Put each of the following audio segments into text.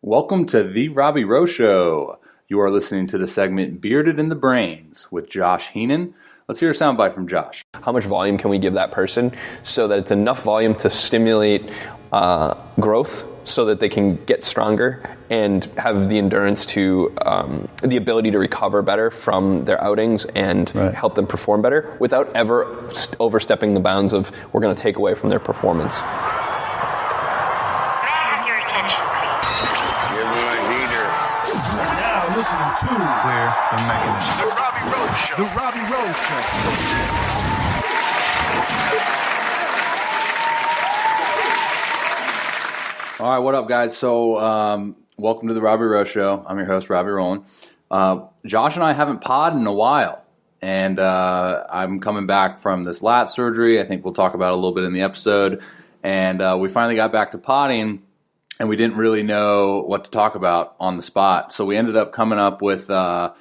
Welcome to the Robby Rowe Show. You are listening to the segment Bearded in the Brains with Josh Heenan. Let's hear a soundbite from Josh. How much volume can we give that person so that it's enough volume to stimulate growth so that they can get stronger and have the endurance to, the ability to recover better from their outings and help them perform better without ever overstepping the bounds of we're going to take away from their performance. Listening to Clear the Mechanism. The Robby Rowe Show. The Robby Rowe Show. All right, what up, guys? So, welcome to the Robby Rowe Show. I'm your host, Robby Rowland. Josh and I haven't podded in a while, and I'm coming back from this lat surgery. I think we'll talk about it a little bit in the episode. And we finally got back to podding, and we didn't really know what to talk about on the spot. So we ended up coming up with the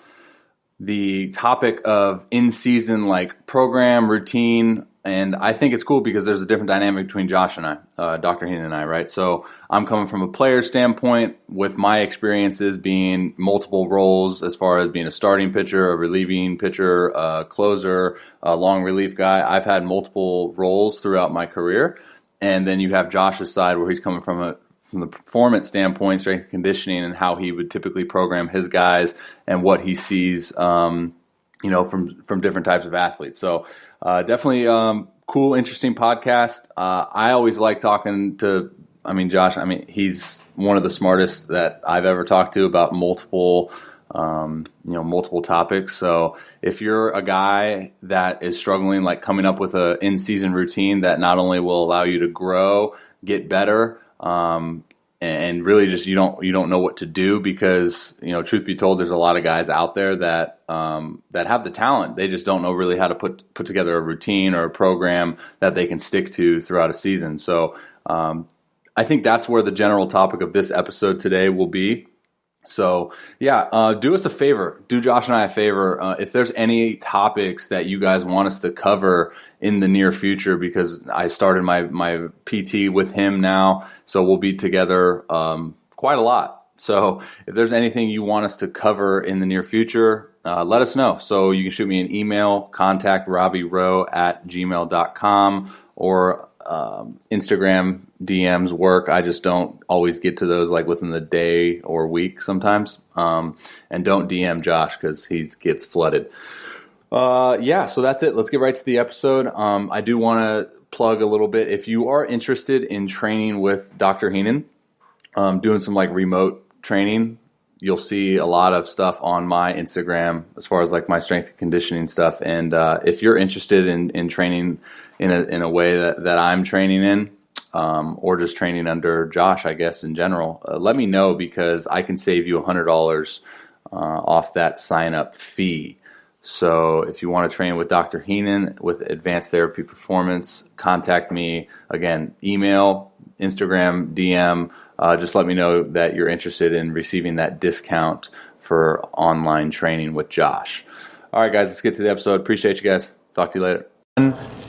topic of in-season program, routine, and I think it's cool because there's a different dynamic between Josh and I, Dr. Heenan and I, right? So I'm coming from a player standpoint with my experiences being multiple roles as far as being a starting pitcher, a relieving pitcher, a closer, a long relief guy. I've had multiple roles throughout my career. And then you have Josh's side where he's coming from the performance standpoint, strength and conditioning, and how he would typically program his guys and what he sees, from different types of athletes. So definitely cool, interesting podcast. I always like talking to, Josh. He's one of the smartest that I've ever talked to about multiple topics. So if you're a guy that is struggling, coming up with a in-season routine that not only will allow you to grow, get better, and really just you don't know what to do because truth be told, there's a lot of guys out there that have the talent. They just don't know really how to put together a routine or a program that they can stick to throughout a season. So I think that's where the general topic of this episode today will be. So do us a favor. Do Josh and I a favor. If there's any topics that you guys want us to cover in the near future, because I started my PT with him now, so we'll be together quite a lot. So if there's anything you want us to cover in the near future, let us know. So you can shoot me an email, contact robbyrowe@gmail.com, or Instagram DMs work. I just don't always get to those within the day or week sometimes. And don't DM Josh because he gets flooded. So that's it. Let's get right to the episode. I do want to plug a little bit. If you are interested in training with Dr. Heenan, doing some remote training, you'll see a lot of stuff on my Instagram as far as my strength and conditioning stuff. And if you're interested in training in a way that I'm training in, or just training under Josh, I guess in general, let me know because I can save you $100 off that sign-up fee. So if you want to train with Dr. Heenan with Advanced Therapy Performance, contact me. Again, email, Instagram, DM. Just let me know that you're interested in receiving that discount for online training with Josh. All right, guys, let's get to the episode. Appreciate you guys. Talk to you later.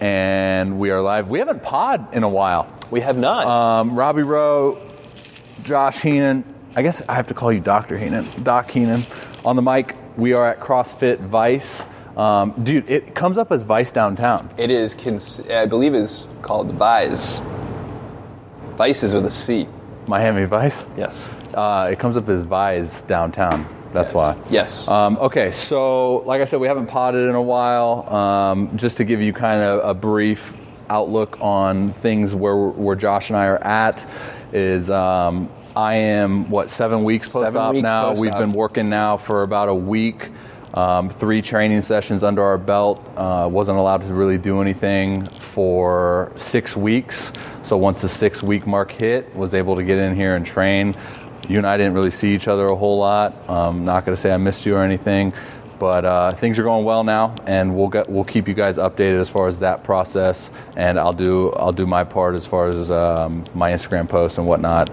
And we are live. We haven't pod in a while. We have not. Robby Rowe, Josh Heenan. I guess I have to call you Dr. Heenan. Doc Heenan. On the mic, we are at CrossFit Vice. Dude, it comes up as Vice downtown. It is, I believe it's called Vice. Vice is with a C. Miami Vice? Yes. It comes up as Vice downtown. That's why. Yes. Okay, so like I said, we haven't podded in a while. Just to give you kind of a brief outlook on things where Josh and I are at is I am, 7 weeks post-op now. We've been working now for about a week. 3 training sessions under our belt. Wasn't allowed to really do anything for 6 weeks. So once the 6-week mark hit, was able to get in here and train. You and I didn't really see each other a whole lot. Not going to say I missed you or anything, but things are going well now, and we'll keep you guys updated as far as that process. And I'll do my part as far as my Instagram posts and whatnot,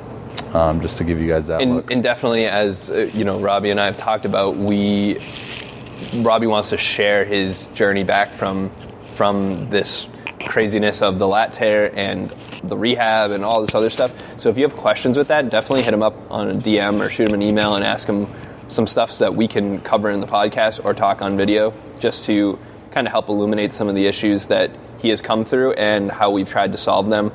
just to give you guys that look. And definitely, as Robby and I have talked about, Robby wants to share his journey back from this craziness of the lat tear and the rehab and all this other stuff. So if you have questions with that, definitely hit him up on a DM or shoot him an email and ask him some stuff so that we can cover in the podcast or talk on video, just to kind of help illuminate some of the issues that he has come through and how we've tried to solve them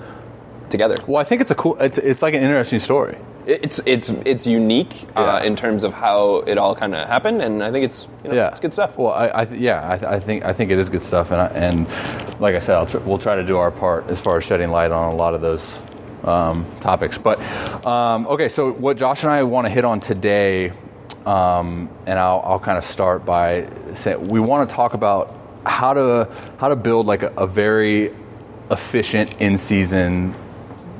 together. Well, I think it's like an interesting story. It's unique in terms of how it all kind of happened, and I think it's it's good stuff. Well, I think it is good stuff, and like I said, we'll try to do our part as far as shedding light on a lot of those topics. But okay, so what Josh and I want to hit on today, and I'll kind of start by saying we want to talk about how to build like a very efficient in-season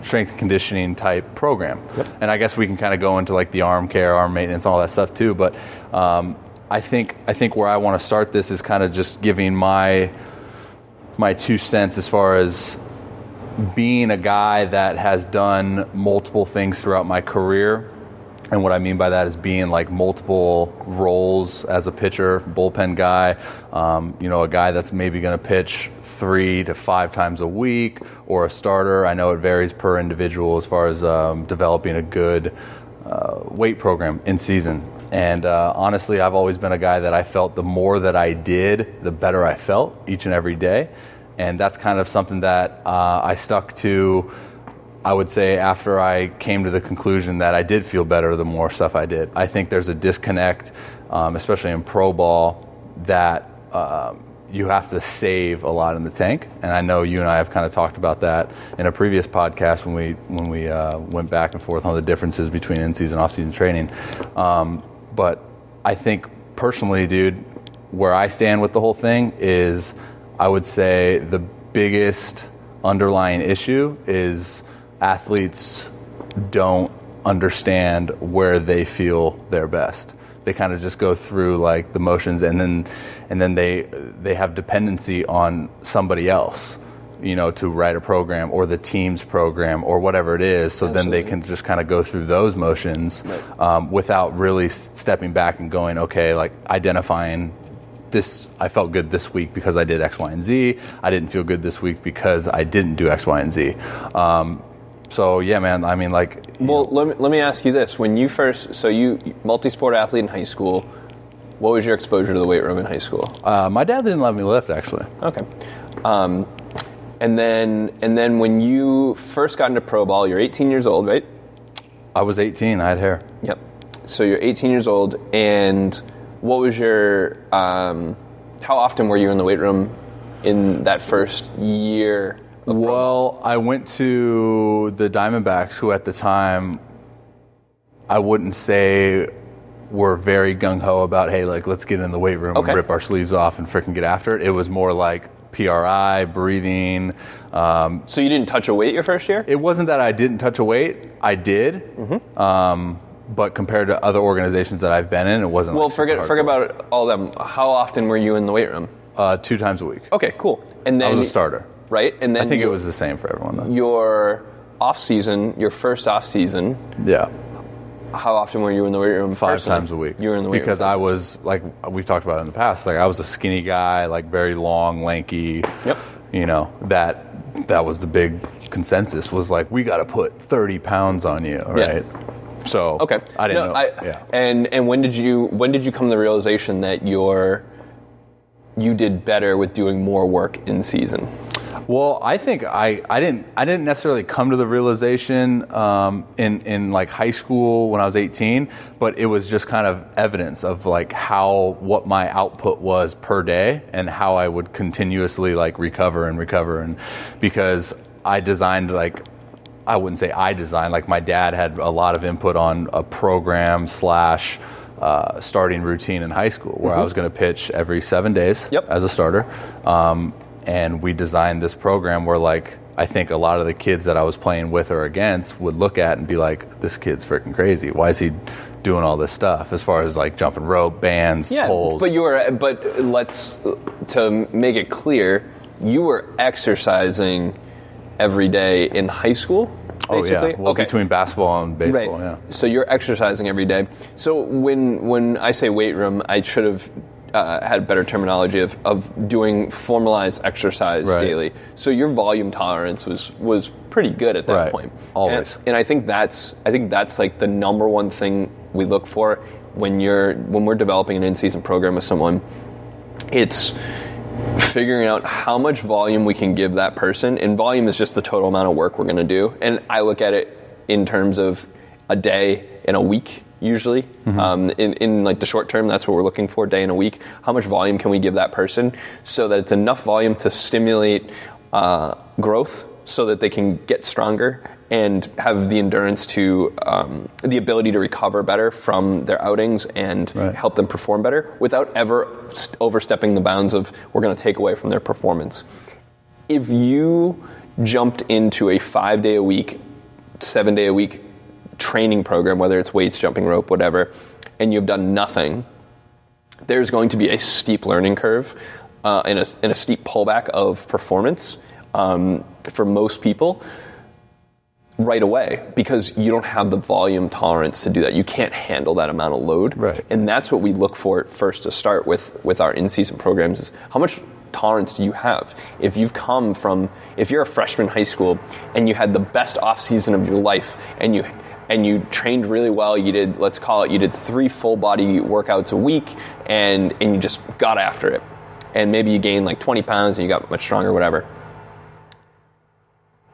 strength and conditioning type program. Yep. And I guess we can kind of go into like the arm care, arm maintenance, all that stuff too. But I think where I want to start this is kind of just giving my 2 cents as far as being a guy that has done multiple things throughout my career. And what I mean by that is being like multiple roles as a pitcher, bullpen guy, a guy that's maybe going to pitch 3 to 5 times a week, or a starter. I know it varies per individual as far as developing a good weight program in season. And honestly, I've always been a guy that I felt the more that I did, the better I felt each and every day. And that's kind of something that I stuck to, I would say, after I came to the conclusion that I did feel better the more stuff I did. I think there's a disconnect, especially in pro ball, that you have to save a lot in the tank. And I know you and I have kind of talked about that in a previous podcast when we went back and forth on the differences between in-season and off-season training. But I think personally, dude, where I stand with the whole thing is I would say the biggest underlying issue is athletes don't understand where they feel their best. They kind of just go through like the motions, and then they have dependency on somebody else, to write a program or the team's program or whatever it is. So Absolutely. Then they can just kind of go through those motions without really stepping back and going, okay, like identifying this. I felt good this week because I did X, Y, and Z. I didn't feel good this week because I didn't do X, Y, and Z. So yeah, man. I mean, like. Well, let me ask you this: when you you multi-sport athlete in high school, what was your exposure to the weight room in high school? My dad didn't let me lift, actually. Okay. And then when you first got into pro ball, you're 18 years old, right? I was 18. I had hair. Yep. So you're 18 years old, and what was your? How often were you in the weight room in that first year? Well, I went to the Diamondbacks, who at the time, I wouldn't say were very gung-ho about, hey, like, let's get in the weight room and rip our sleeves off and freaking get after it. It was more like PRI, breathing. So you didn't touch a weight your first year? It wasn't that I didn't touch a weight. I did. Mm-hmm. But compared to other organizations that I've been in, it wasn't. Well, forget about all of them. How often were you in the weight room? 2 times a week. Okay, cool. And then I was a starter. Right, and then I think it was the same for everyone though. Your first off season. Yeah. How often were you in the weight room? 5 times a week. You were in the weight room because I was, like we've talked about in the past, like I was a skinny guy, like very long, lanky. Yep. That was the big consensus, was like, we got to put 30 pounds on you, right? Yeah. So okay, I didn't know. Yeah. And when did you come to the realization that you did better with doing more work in season? Well, I think I didn't necessarily come to the realization in like high school when I was 18, but it was just kind of evidence of like what my output was per day and how I would continuously like recover and because I designed like, I wouldn't say I designed, like my dad had a lot of input on a program / starting routine in high school where I was going to pitch every 7 days as a starter. And we designed this program where, like, I think a lot of the kids that I was playing with or against would look at and be like, this kid's freaking crazy. Why is he doing all this stuff as far as like jumping rope, bands, poles? But let's, to make it clear, you were exercising every day in high school, basically? Oh, yeah. Well, between basketball and baseball, right. Yeah. So you're exercising every day. So when I say weight room, I should have had better terminology of doing formalized exercise daily. So your volume tolerance was pretty good at that point. Always. And I think that's like the number one thing we look for when we're developing an in-season program with someone. It's figuring out how much volume we can give that person, and volume is just the total amount of work we're going to do. And I look at it in terms of a day and a week. Usually, in like the short term, that's what we're looking for, day and a week. How much volume can we give that person so that it's enough volume to stimulate growth so that they can get stronger and have the endurance to, the ability to recover better from their outings and help them perform better without ever overstepping the bounds of we're going to take away from their performance. If you jumped into a 5-day-a-week, 7-day-a-week training program, whether it's weights, jumping rope, whatever, and you've done nothing, there's going to be a steep learning curve and a steep pullback of performance for most people right away, because you don't have the volume tolerance to do that. You can't handle that amount of load. And that's what we look for first to start with our in-season programs is how much tolerance do you have? If you're a freshman in high school and you had the best off season of your life and you trained really well, you did 3 full body workouts a week and you just got after it. And maybe you gained like 20 pounds and you got much stronger, whatever.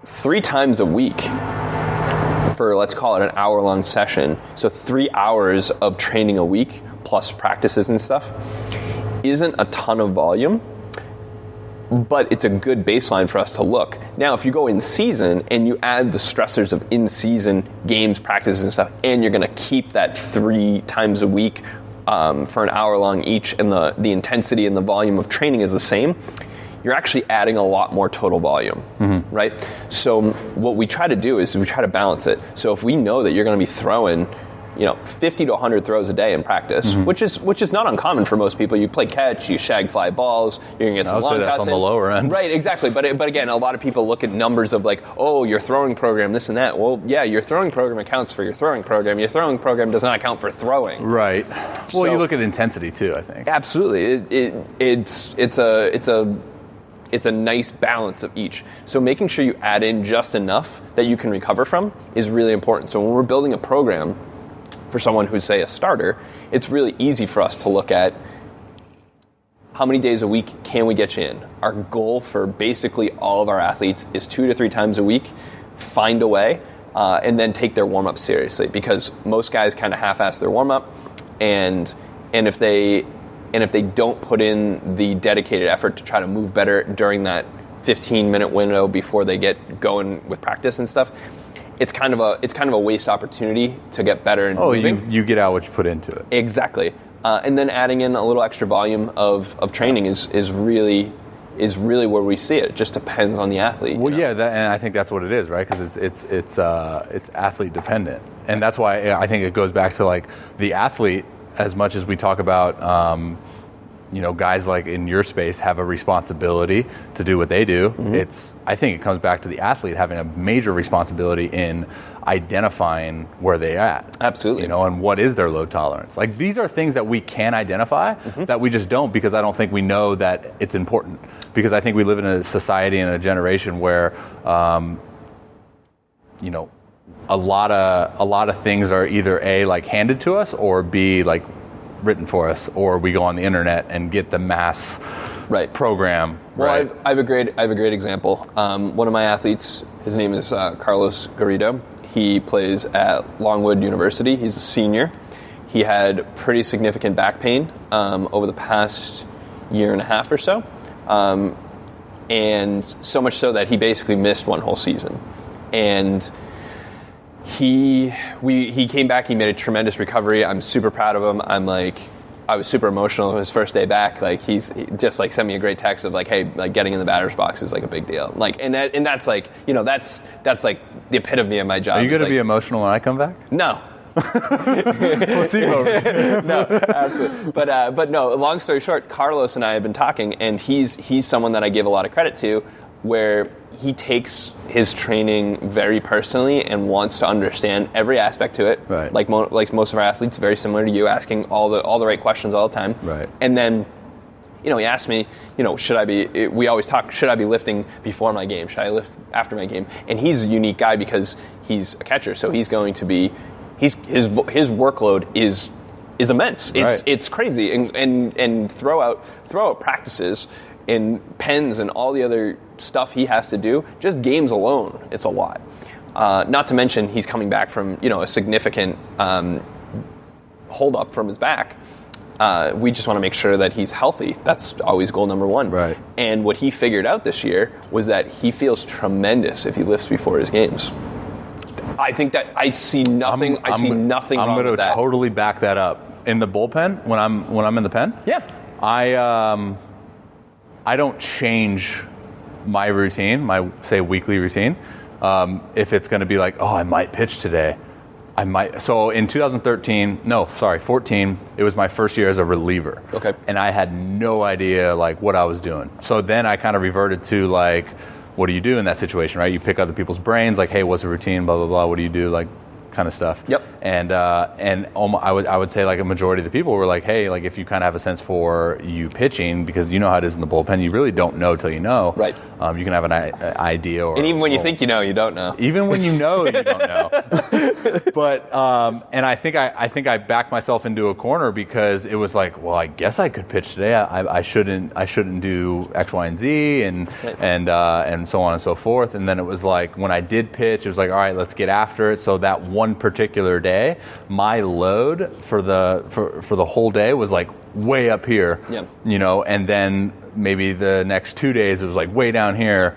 3 times a week for, let's call it an hour-long session, so 3 hours of training a week plus practices and stuff, isn't a ton of volume, but it's a good baseline for us to look. Now, if you go in season and you add the stressors of in-season games, practices, and stuff, and you're going to keep that 3 times a week for an hour long each, and the intensity and the volume of training is the same, you're actually adding a lot more total volume, right? So what we try to do is we try to balance it. So if we know that you're going to be throwing 50 to 100 throws a day in practice, which is not uncommon for most people. You play catch, you shag fly balls, you're going to get some long that's on the lower end. Right, exactly. But again, a lot of people look at numbers of like, oh, your throwing program, this and that. Well, yeah, your throwing program accounts for your throwing program. Your throwing program does not account for throwing. Right. Well, you look at intensity too, I think. Absolutely. It's a nice balance of each. So making sure you add in just enough that you can recover from is really important. So when we're building a program for someone who's, say, a starter, it's really easy for us to look at how many days a week can we get you in. Our goal for basically all of our athletes is 2 to 3 times a week, find a way, and then take their warm-up seriously, because most guys kind of half-ass their warm-up, and if they don't put in the dedicated effort to try to move better during that 15-minute window before they get going with practice and stuff, it's kind of a waste opportunity to get better and moving. You get out what you put into it. Exactly. And then adding in a little extra volume of training is really where we see it. It just depends on the athlete. Well, yeah, and I think that's what it is, right? Because it's athlete dependent, and that's why I think it goes back to like the athlete. As much as we talk about, guys like in your space have a responsibility to do what they do, I think it comes back to the athlete having a major responsibility in identifying where they're at. Absolutely. And what is their load tolerance. Like, these are things that we can identify that we just don't, because I don't think we know that it's important. Because I think we live in a society and a generation where, a lot of things are either A, like handed to us, or B, like written for us, or we go on the internet and get the mass program. Well, right? I have a great example. One of my athletes, his name is Carlos Garrido. He plays at Longwood University. He's a senior. He had pretty significant back pain over the past year and a half or so, and so much so that he basically missed one whole season. And he came back. He made a tremendous recovery. I'm super proud of him. I was super emotional his first day back. Like, he just like sent me a great text of like, hey, like getting in the batter's box is like a big deal. Like, and that's like, that's like the epitome of my job. Are you going to be emotional when I come back? No. Placebo. No, absolutely. But no. Long story short, Carlos and I have been talking, and he's someone that I give a lot of credit to, where he takes his training very personally and wants to understand every aspect to it. Right. Like most of our athletes, very similar to you, asking all the right questions all the time. Right. And then, he asked me, we always talk, should I be lifting before my game? Should I lift after my game? And he's a unique guy because he's a catcher, so he's going to be, his workload is immense. It's crazy. And throw out practices and pens and all the other stuff he has to do, just games alone, it's a lot. Not to mention he's coming back from, a significant hold up from his back. We just want to make sure that he's healthy. That's always goal number one. Right. And what he figured out this year was that he feels tremendous if he lifts before his games. I think that I see nothing. I see nothing wrong with that. I'm going to totally back that up. In the bullpen, when I'm in the pen, yeah, I don't change my routine, my say weekly routine. If it's going to be like, I might pitch today. I might. So in 14, it was my first year as a reliever. Okay. And I had no idea like what I was doing. So then I kind of reverted to like, what do you do in that situation, right? You pick other people's brains, like, hey, what's the routine, blah, blah, blah. What do you do? Like, kind of stuff. Yep. And I would say like a majority of the people were like, hey, like if you kind of have a sense for you pitching, because you know how it is in the bullpen, you really don't know till you know. Right. You can have an idea, and even when you think you know, you don't know. Even when you know, you don't know. But and I think I backed myself into a corner because it was like, well, I guess I could pitch today. I shouldn't do X, Y, and Z, and so on and so forth. And then it was like when I did pitch, it was like, all right, let's get after it. So that one particular day, my load for the whole day was like way up here. Yeah. And then maybe the next 2 days it was like way down here,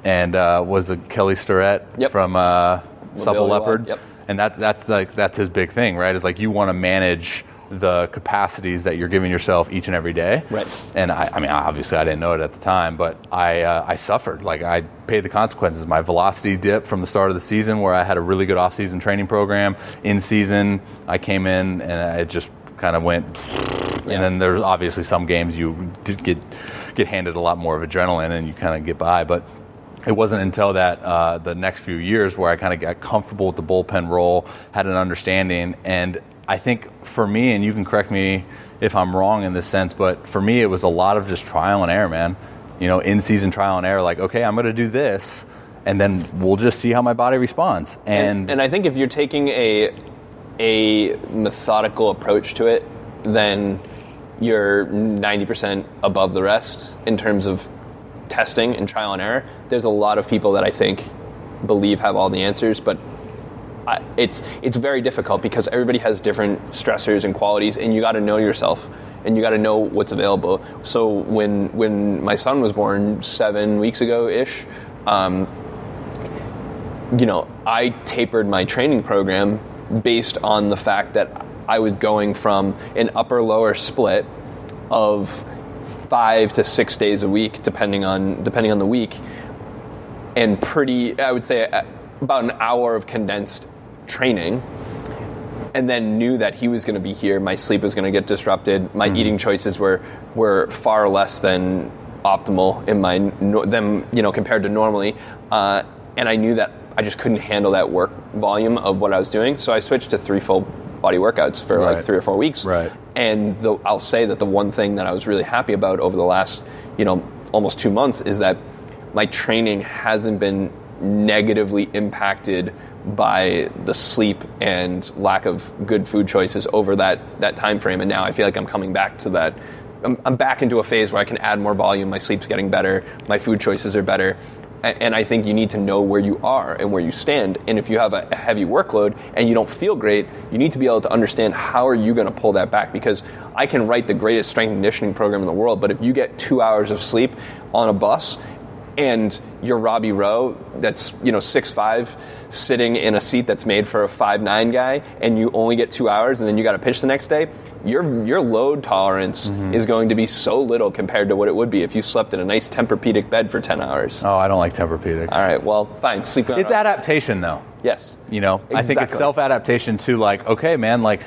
and was it Kelly Starrett from Supple Leopard? Yep. And that's his big thing, right? Is like you want to manage the capacities that you're giving yourself each and every day. Right. And I mean, obviously I didn't know it at the time, but I suffered. Like I paid the consequences. My velocity dipped from the start of the season, where I had a really good off-season training program. In season, I came in and it just kind of went. Yeah. And then there's obviously some games you did get handed a lot more of adrenaline and you kind of get by, but it wasn't until that the next few years where I kind of got comfortable with the bullpen role, had an understanding. And I think for me, and you can correct me if I'm wrong in this sense, but for me it was a lot of just trial and error, man. In-season trial and error, like, okay, I'm going to do this, and then we'll just see how my body responds. And I think if you're taking a methodical approach to it, then you're 90% above the rest in terms of testing and trial and error. There's a lot of people that I think believe have all the answers, but it's very difficult because everybody has different stressors and qualities, and you got to know yourself and you got to know what's available. So when my son was born 7 weeks ago ish, I tapered my training program based on the fact that I was going from an upper lower split of 5 to 6 days a week, depending on the week, and I would say about an hour of condensed training, and then knew that he was going to be here. My sleep was going to get disrupted. My eating choices were far less than optimal in compared to normally, and I knew that I just couldn't handle that work volume of what I was doing. So I switched to 3 full body workouts for like 3 or 4 weeks. Right. And I'll say that the one thing that I was really happy about over the last, almost 2 months is that my training hasn't been negatively impacted by the sleep and lack of good food choices over that time frame. And now I feel like I'm coming back to that. I'm back into a phase where I can add more volume. My sleep's getting better. My food choices are better. And I think you need to know where you are and where you stand. And if you have a heavy workload and you don't feel great, you need to be able to understand how are you going to pull that back. Because I can write the greatest strength and conditioning program in the world, but if you get 2 hours of sleep on a bus and you're Robby Rowe, that's 6'5", sitting in a seat that's made for a 5'9" guy, and you only get 2 hours, and then you got to pitch the next day, your load tolerance is going to be so little compared to what it would be if you slept in a nice Tempur-Pedic bed for 10 hours. Oh, I don't like Tempur-Pedics. All right, well, fine. Sleep on. It's adaptation, though. Yes. I think it's self-adaptation to like, okay, man, like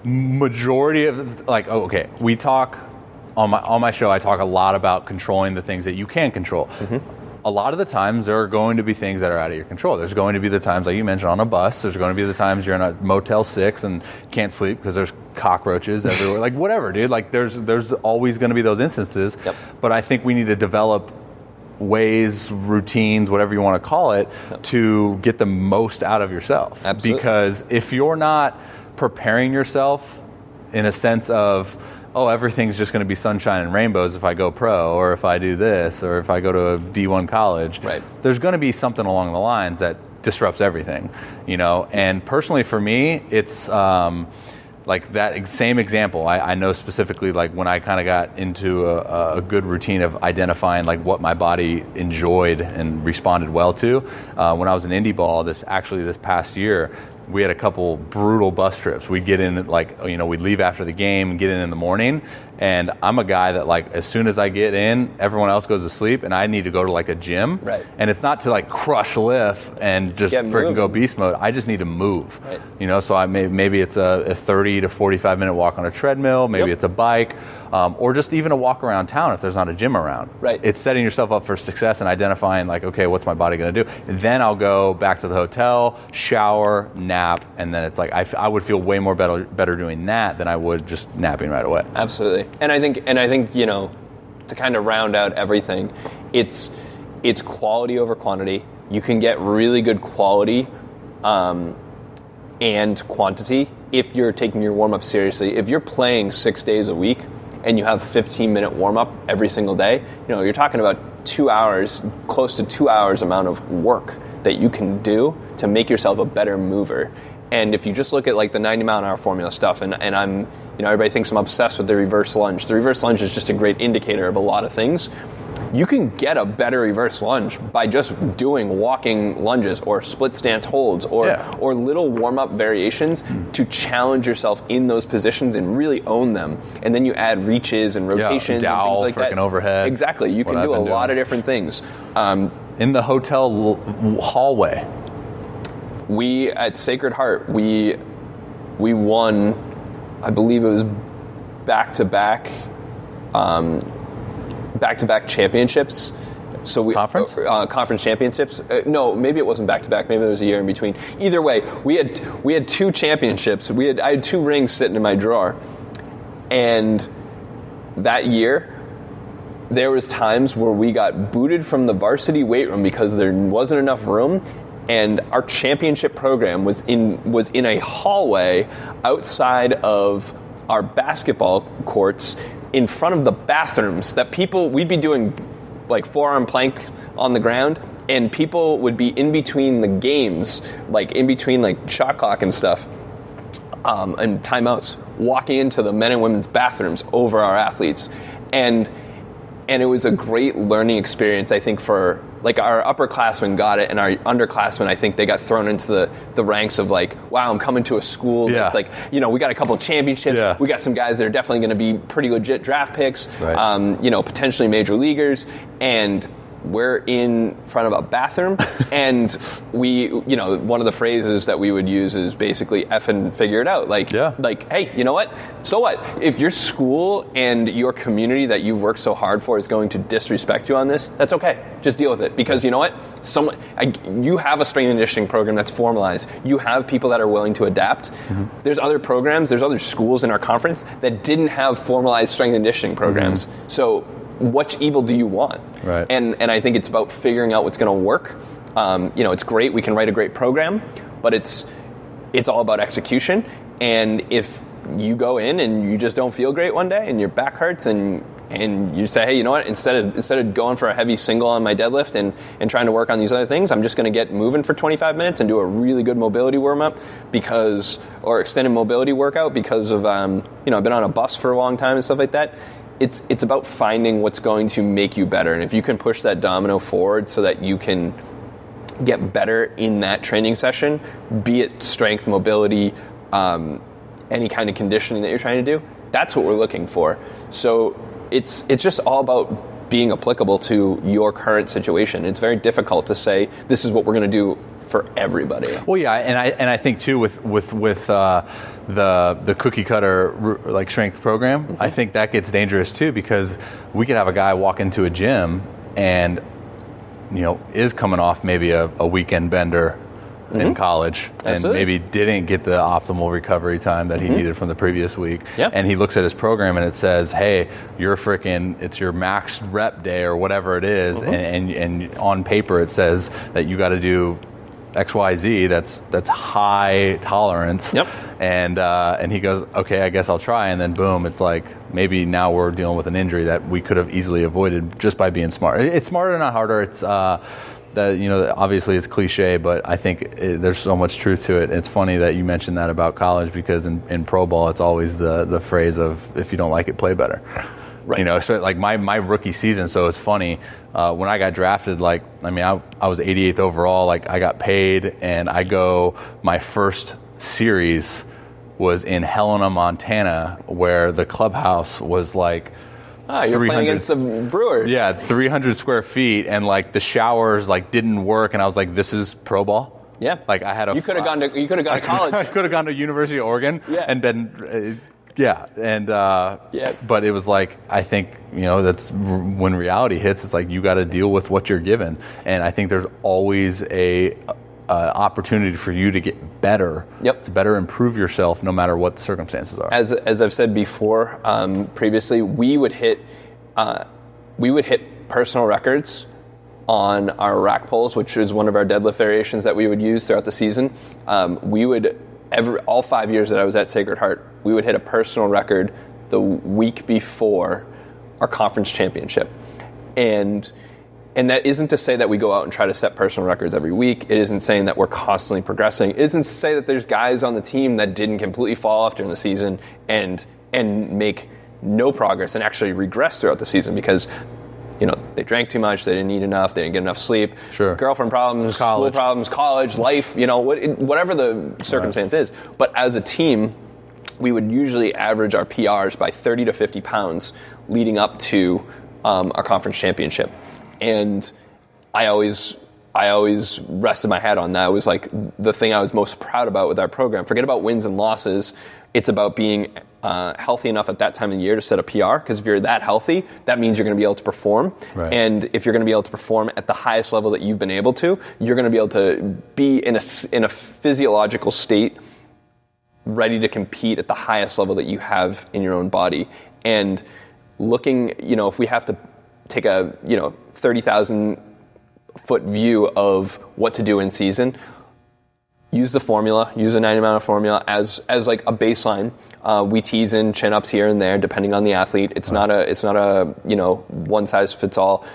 majority of we talk. On my show, I talk a lot about controlling the things that you can control. a lot of the times there are going to be things that are out of your control. There's going to be the times, like you mentioned, on a bus. There's going to be the times you're in a Motel 6 and can't sleep because there's cockroaches everywhere. Like whatever, dude. Like there's always going to be those instances. Yep. But I think we need to develop ways, routines, whatever you want to call it, to get the most out of yourself. Absolutely. Because if you're not preparing yourself in a sense of, oh, everything's just going to be sunshine and rainbows if I go pro, or if I do this, or if I go to a D1 college. Right. There's going to be something along the lines that disrupts everything, you know. And personally for me, it's like that same example. I know specifically, like when I kind of got into a good routine of identifying like what my body enjoyed and responded well to. When I was in indie ball, this past year, we had a couple brutal bus trips. We'd get in, like, you know, we'd leave after the game and get in the morning. And I'm a guy that, like, as soon as I get in, everyone else goes to sleep, and I need to go to, like, a gym. Right. And it's not to, like, crush lift and just freaking go beast mode. I just need to move. Right. You know, so maybe it's a 30 to 45-minute walk on a treadmill. Maybe it's a bike. Or just even a walk around town if there's not a gym around. Right. It's setting yourself up for success and identifying, like, okay, what's my body going to do? And then I'll go back to the hotel, shower, nap, and then it's like I would feel way more better doing that than I would just napping right away. Absolutely. And I think, you know, to kind of round out everything, it's quality over quantity. You can get really good quality and quantity if you're taking your warm-up seriously. If you're playing 6 days a week and you have 15-minute warm-up every single day, you know, you're talking about 2 hours, close to 2 hours amount of work that you can do to make yourself a better mover. And if you just look at like the 90-mile-an-hour formula stuff, and I'm, you know, everybody thinks I'm obsessed with the reverse lunge. The reverse lunge is just a great indicator of a lot of things. You can get a better reverse lunge by just doing walking lunges or split stance holds or little warm-up variations to challenge yourself in those positions and really own them. And then you add reaches and rotations and things like that. Overhead. Exactly. You can do a lot of different things. In the hotel hallway. We at Sacred Heart, we won, I believe it was back-to-back championships. So we conference championships. No, maybe it wasn't back-to-back. Maybe there was a year in between. Either way, we had two championships. I had 2 rings sitting in my drawer, and that year there was times where we got booted from the varsity weight room because there wasn't enough room. And our championship program was in a hallway outside of our basketball courts in front of the bathrooms that we'd be doing like forearm plank on the ground, and people would be in between the games, like in between like shot clock and stuff, and timeouts, walking into the men and women's bathrooms over our athletes. And it was a great learning experience, I think, for like our upperclassmen got it, and our underclassmen, I think they got thrown into the ranks of like, wow, I'm coming to a school that's like, you know, we got a couple of championships. Yeah. We got some guys that are definitely going to be pretty legit draft picks, you know, potentially major leaguers, and we're in front of a bathroom, and we, you know, one of the phrases that we would use is basically effing figure it out. Like, hey, you know what? So what? If your school and your community that you've worked so hard for is going to disrespect you on this, that's okay. Just deal with it. Because you know what? You have a strength and conditioning program that's formalized. You have people that are willing to adapt. Mm-hmm. There's other programs, there's other schools in our conference that didn't have formalized strength and conditioning programs. Mm-hmm. So what evil do you want? Right. And I think it's about figuring out what's going to work. You know, it's great. We can write a great program, but it's all about execution. And if you go in and you just don't feel great one day and your back hurts and you say, hey, you know what? Instead of going for a heavy single on my deadlift and trying to work on these other things, I'm just going to get moving for 25 minutes and do a really good mobility warm-up or extended mobility workout because of, you know, I've been on a bus for a long time and stuff like that. It's about finding what's going to make you better. And if you can push that domino forward so that you can get better in that training session, be it strength, mobility, any kind of conditioning that you're trying to do, that's what we're looking for. So it's just all about being applicable to your current situation. It's very difficult to say this is what we're going to do for everybody. Well, yeah, and I think too with the cookie cutter like strength program, mm-hmm. I think that gets dangerous too, because we could have a guy walk into a gym and is coming off maybe a weekend bender in college and maybe didn't get the optimal recovery time that he needed from the previous week. Yep. And he looks at his program and it says, hey, it's your max rep day or whatever it is. And on paper it says that you got to do XYZ, that's high tolerance. Yep. And he goes, okay, I guess I'll try. And then boom, it's like maybe now we're dealing with an injury that we could have easily avoided just by being smart. It's smarter, not harder. It's obviously it's cliche, but I think there's so much truth to it. It's funny that you mentioned that about college because in pro ball, it's always the phrase of if you don't like it, play better. Right. So like my rookie season. So it's funny when I got drafted. I was 88th overall. Like I got paid, and my first series was in Helena, Montana, where the clubhouse was like. You're playing against the Brewers. Yeah, 300 square feet, and like the showers didn't work, and I was like, "This is pro ball." Yeah, like I had You could have gone to college. I could have gone to University of Oregon. Yeah. And been. But it was like I think that's when reality hits. It's like you got to deal with what you're given, and I think there's always a opportunity for you to get better. Yep. To better improve yourself, no matter what the circumstances are. As I've said before, previously, we would hit personal records on our rack pulls, which is one of our deadlift variations that we would use throughout the season. We would all 5 years that I was at Sacred Heart, we would hit a personal record the week before our conference championship, and that isn't to say that we go out and try to set personal records every week. It isn't saying that we're constantly progressing. It isn't to say that there's guys on the team that didn't completely fall off during the season and make no progress and actually regress throughout the season because they drank too much, they didn't eat enough, they didn't get enough sleep. Sure. Girlfriend problems, school problems, college, life, whatever the circumstance is. But as a team, we would usually average our PRs by 30 to 50 pounds leading up to our conference championship. And I always rested my hat on that. It was like the thing I was most proud about with our program. Forget about wins and losses. It's about being healthy enough at that time of the year to set a PR, because if you're that healthy, that means you're going to be able to perform. Right. And if you're going to be able to perform at the highest level that you've been able to, you're going to be able to be in a physiological state ready to compete at the highest level that you have in your own body. And looking, if we have to take a 30,000 foot view of what to do in season, use the formula, use a 90 minute formula as like a baseline. We tease in chin ups here and there depending on the athlete. It's not a one size fits all.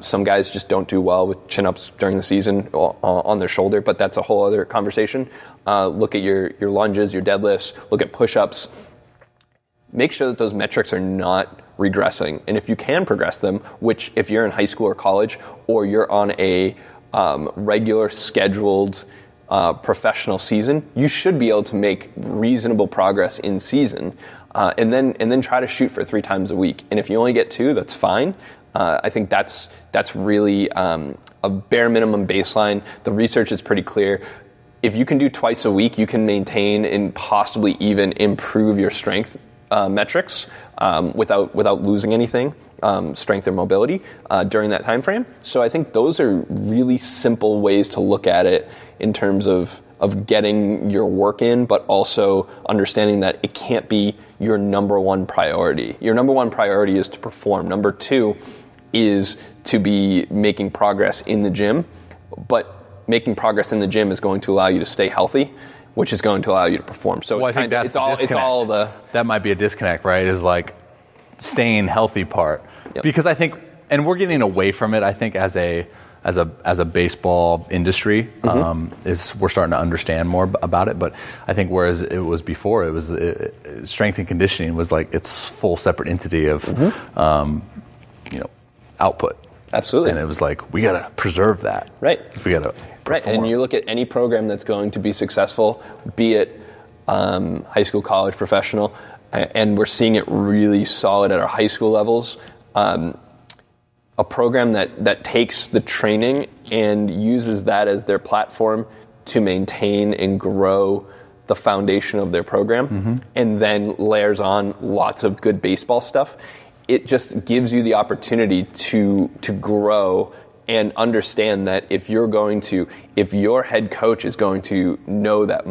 Some guys just don't do well with chin ups during the season on their shoulder, but that's a whole other conversation. Look at your lunges, your deadlifts, look at push ups. Make sure that those metrics are not regressing. And if you can progress them, which if you're in high school or college, or you're on a regular scheduled professional season, you should be able to make reasonable progress in season, and then try to shoot for 3 times a week. And if you only get 2, that's fine. I think that's really a bare minimum baseline. The research is pretty clear. If you can do twice a week, you can maintain and possibly even improve your strength metrics without losing anything, strength or mobility during that time frame. So I think those are really simple ways to look at it in terms of getting your work in, but also understanding that it can't be your number one priority. Your number one priority is to perform. Number 2 is to be making progress in the gym, but making progress in the gym is going to allow you to stay healthy, which is going to allow you to perform. So I think that's that might be a disconnect, right? Is like staying healthy part. Yep. Because I think, and we're getting away from it, I think, as a baseball industry, we're starting to understand more about it. But I think whereas it was before, it was strength and conditioning was like its full separate entity of output. Absolutely. And it was like, we got to preserve that. Right. We got to Right, and you look at any program that's going to be successful, be it high school, college, professional, and we're seeing it really solid at our high school levels. A program that takes the training and uses that as their platform to maintain and grow the foundation of their program, and then layers on lots of good baseball stuff. It just gives you the opportunity to grow and understand that if your head coach is going to know that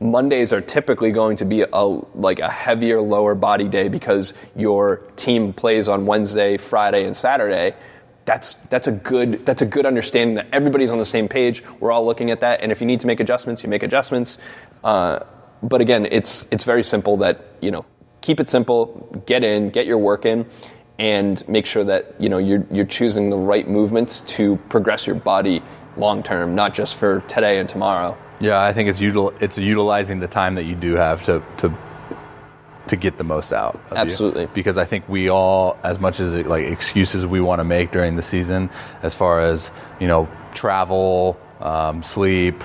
Mondays are typically going to be a heavier lower body day because your team plays on Wednesday, Friday, and Saturday. That's a good understanding that everybody's on the same page. We're all looking at that, and if you need to make adjustments, you make adjustments. But again, it's very simple. That keep it simple. Get your work in, and make sure that you're choosing the right movements to progress your body long term, not just for today and tomorrow. Yeah, I think it's utilizing the time that you do have to get the most out of Absolutely. You. Because I think we all, as much as excuses we want to make during the season, as far as travel, sleep,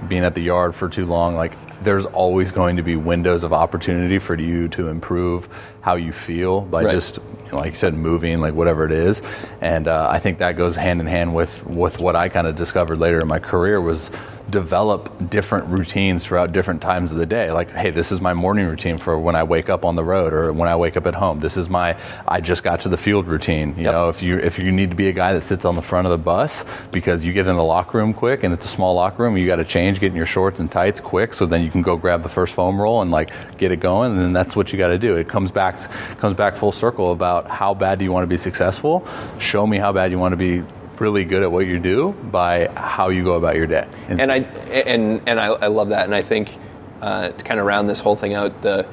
being at the yard for too long, there's always going to be windows of opportunity for you to improve how you feel by just, like you said, moving, whatever it is. And I think that goes hand in hand with what I kind of discovered later in my career was develop different routines throughout different times of the day. Hey, this is my morning routine for when I wake up on the road or when I wake up at home. This is my I just got to the field routine. You know, if you need to be a guy that sits on the front of the bus because you get in the locker room quick and it's a small locker room, you got to change, get in your shorts and tights quick so then you can go grab the first foam roll and get it going, and then that's what you got to do. It comes back full circle about how bad do you want to be successful? Show me how bad you want to be really good at what you do by how you go about your day. And I love that. And I think to kind of round this whole thing out, the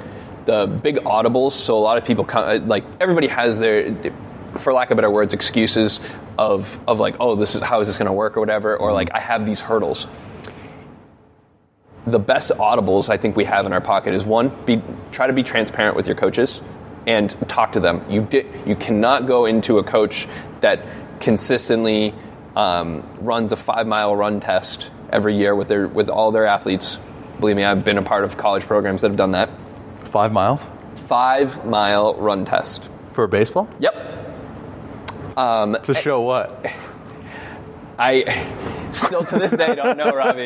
big audibles. So a lot of people everybody has their, for lack of better words, excuses of oh, this is how is this going to work or whatever, or I have these hurdles. The best audibles I think we have in our pocket is one, try to be transparent with your coaches and talk to them. You cannot go into a coach that consistently runs a 5-mile run test every year with all their athletes. Believe me, I've been a part of college programs that have done that. 5 miles? 5-mile run test. For baseball? Yep. To show what? I still to this day don't know, Robby.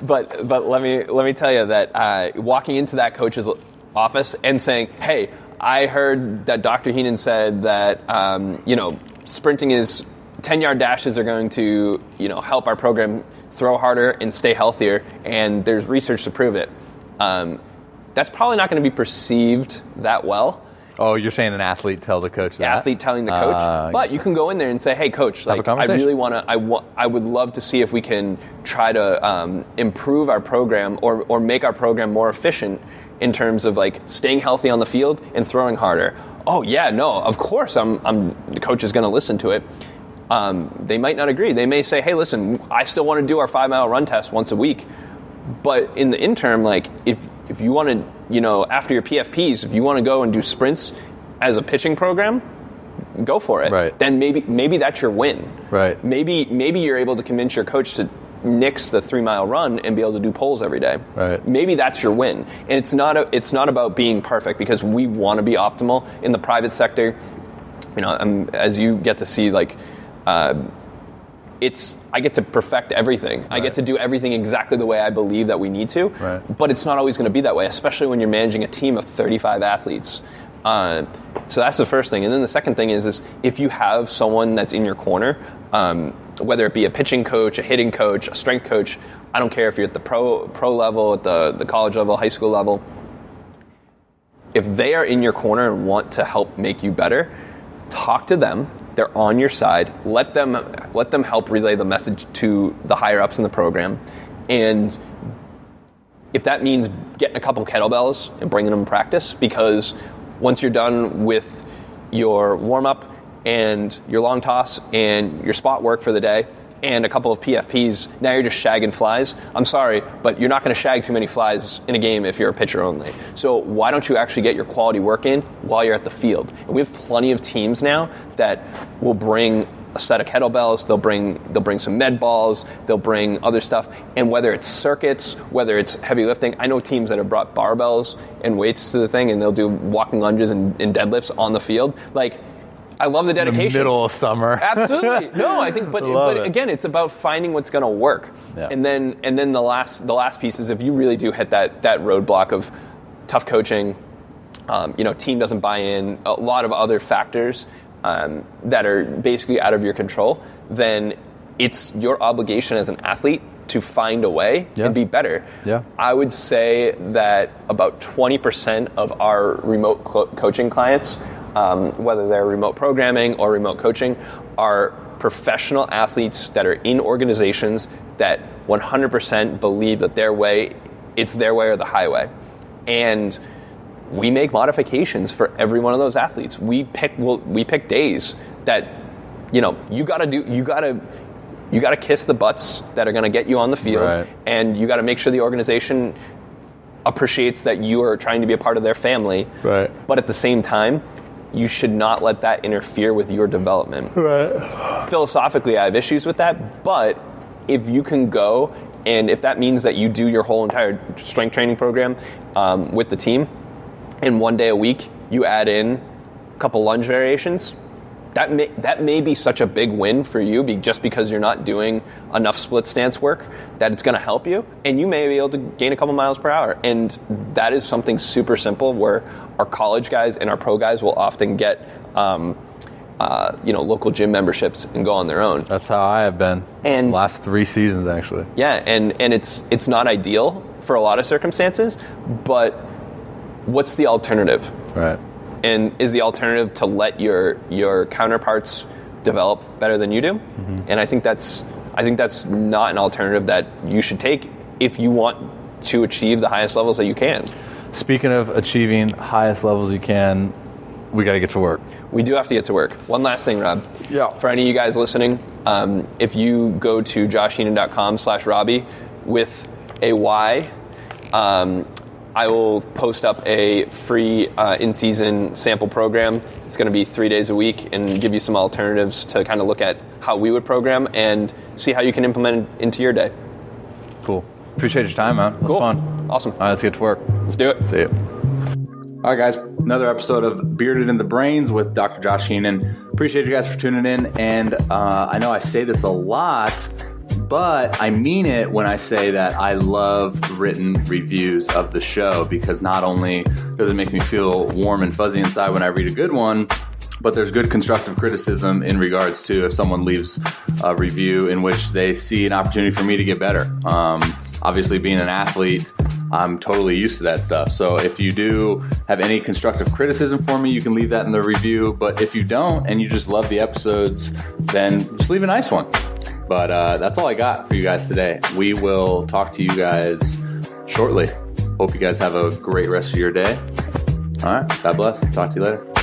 But let me tell you that walking into that coach's office and saying, hey, I heard that Dr. Heenan said that sprinting is 10-yard dashes are going to help our program throw harder and stay healthier, and there's research to prove it. That's probably not going to be perceived that well. Oh, you're saying an athlete tell the coach that? The athlete telling the coach. But you can go in there and say, hey, coach, I really want to, I would love to see if we can try to improve our program or make our program more efficient in terms of staying healthy on the field and throwing harder. Oh, yeah, no, of course the coach is going to listen to it. They might not agree. They may say, hey, listen, I still want to do our 5-mile run test once a week. But in the interim, if you want to, after your PFPs, if you want to go and do sprints as a pitching program, go for it. Right. Then maybe that's your win. Right. Maybe you're able to convince your coach to nix the 3-mile run and be able to do pulls every day. Right. Maybe that's your win. And it's not about being perfect, because we want to be optimal in the private sector. As you get to see, I get to perfect everything. Right. I get to do everything exactly the way I believe that we need to. Right. But it's not always going to be that way, especially when you're managing a team of 35 athletes. So that's the first thing. And then the second thing is if you have someone that's in your corner, whether it be a pitching coach, a hitting coach, a strength coach, I don't care if you're at the pro level, at the college level, high school level. If they are in your corner and want to help make you better, talk to them. They're on your side. Let them help relay the message to the higher ups in the program. And if that means getting a couple kettlebells and bringing them to practice, because once you're done with your warm up and your long toss and your spot work for the day and a couple of PFPs, now you're just shagging flies. I'm sorry, but you're not going to shag too many flies in a game if you're a pitcher only. So why don't you actually get your quality work in while you're at the field? And we have plenty of teams now that will bring a set of kettlebells, they'll bring some med balls, they'll bring other stuff, and whether it's circuits, whether it's heavy lifting, I know teams that have brought barbells and weights to the thing, and they'll do walking lunges and deadlifts on the field. I love the dedication. In the middle of summer. Absolutely. No, I think, but again, it's about finding what's going to work. Yeah. And then the last piece is if you really do hit that roadblock of tough coaching, team doesn't buy in, a lot of other factors, that are basically out of your control, then it's your obligation as an athlete to find a way and be better. Yeah. I would say that about 20% of our remote coaching clients, whether they're remote programming or remote coaching, are professional athletes that are in organizations that 100% believe that it's their way or the highway. And we make modifications for every one of those athletes. We pick days that, you gotta kiss the butts that are gonna get you on the field, right. and you gotta make sure the organization appreciates that you are trying to be a part of their family. Right. But at the same time, you should not let that interfere with your development. Right. Philosophically, I have issues with that, but if you can go, and if that means that you do your whole entire strength training program with the team, and one day a week you add in a couple lunge variations, that may be such a big win for you just because you're not doing enough split stance work that it's going to help you, and you may be able to gain a couple miles per hour. And that is something super simple where our college guys and our pro guys will often get local gym memberships and go on their own. That's how I have been. And last 3 seasons, actually. Yeah, and it's not ideal for a lot of circumstances, but what's the alternative? Right. And is the alternative to let your counterparts develop better than you do? Mm-hmm. And I think that's not an alternative that you should take if you want to achieve the highest levels that you can. Speaking of achieving highest levels you can, we got to get to work. We do have to get to work. One last thing, Rob. Yeah. For any of you guys listening, if you go to joshheenan.com/Robby with a Y, I will post up a free in-season sample program. It's going to be 3 days a week and give you some alternatives to kind of look at how we would program and see how you can implement it into your day. Cool. Appreciate your time, man. It was fun. Awesome. All right, let's get to work. Let's do it. See you. All right, guys. Another episode of Bearded in the Brains with Dr. Josh Heenan. Appreciate you guys for tuning in. And I know I say this a lot, but I mean it when I say that I love written reviews of the show, because not only does it make me feel warm and fuzzy inside when I read a good one, but there's good constructive criticism in regards to if someone leaves a review in which they see an opportunity for me to get better. Obviously, being an athlete, I'm totally used to that stuff. So if you do have any constructive criticism for me, you can leave that in the review. But if you don't and you just love the episodes, then just leave a nice one. But that's all I got for you guys today. We will talk to you guys shortly. Hope you guys have a great rest of your day. All right. God bless. Talk to you later.